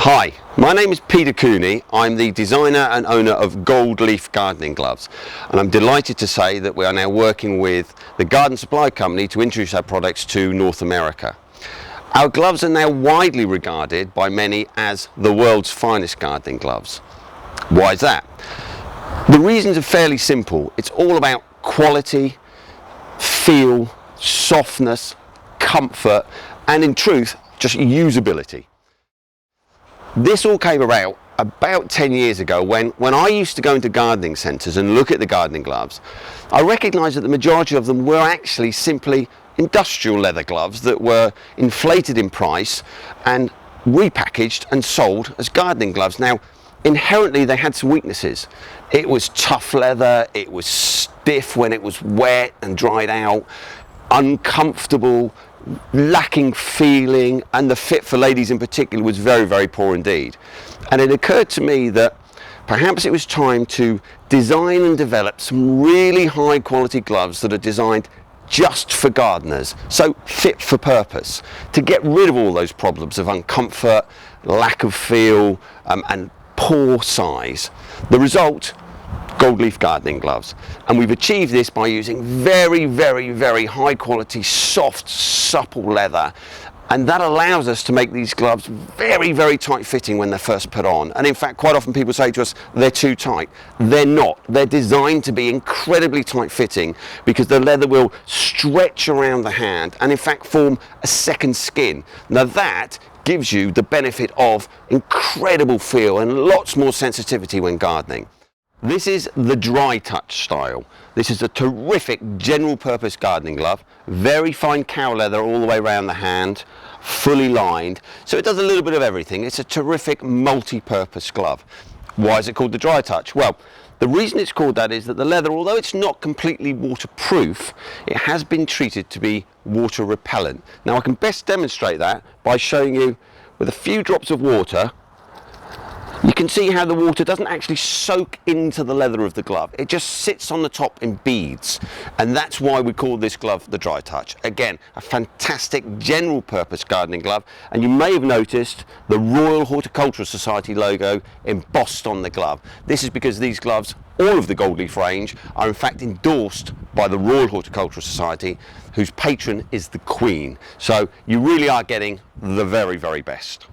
Hi, my name is Peter Cooney. I'm the designer and owner of Gold Leaf Gardening Gloves, and I'm delighted to say that we are now working with the Garden Supply Company to introduce our products to North America. Our gloves are now widely regarded by many as the world's finest gardening gloves. Why is that? The reasons are fairly simple. It's all about quality, feel, softness, comfort, and in truth, just usability. This all came about 10 years ago when I used to go into gardening centres and look at the gardening gloves. I recognised that the majority of them were actually simply industrial leather gloves that were inflated in price and repackaged and sold as gardening gloves. Now, inherently they had some weaknesses. It was tough leather, it was stiff when it was wet and dried out, uncomfortable, lacking feeling, and the fit for ladies in particular was very, very poor indeed. And it occurred to me that perhaps it was time to design and develop some really high quality gloves that are designed just for gardeners, so fit for purpose, to get rid of all those problems of uncomfort, lack of feel, and poor size. The result, Gold Leaf Gardening Gloves, and we've achieved this by using very, very, very high quality, soft, supple leather, and that allows us to make these gloves very, very tight fitting when they're first put on. And in fact, quite often people say to us they're too tight. They're not. They're designed to be incredibly tight fitting because the leather will stretch around the hand and in fact form a second skin. Now that gives you the benefit of incredible feel and lots more sensitivity when gardening. This is the dry touch style. This is a terrific general purpose gardening glove, very fine cow leather all the way around the hand, fully lined, so it does a little bit of everything. It's a terrific multi-purpose glove. Why is it called the dry touch? Well, the reason it's called that is that the leather, although it's not completely waterproof, it has been treated to be water repellent. Now I can best demonstrate that by showing you with a few drops of water. You can see how the water doesn't actually soak into the leather of the glove. It just sits on the top in beads. And that's why we call this glove the Dry Touch. Again, a fantastic general purpose gardening glove. And you may have noticed the Royal Horticultural Society logo embossed on the glove. This is because these gloves, all of the Gold Leaf range, are in fact endorsed by the Royal Horticultural Society, whose patron is the Queen. So you really are getting the very, very best.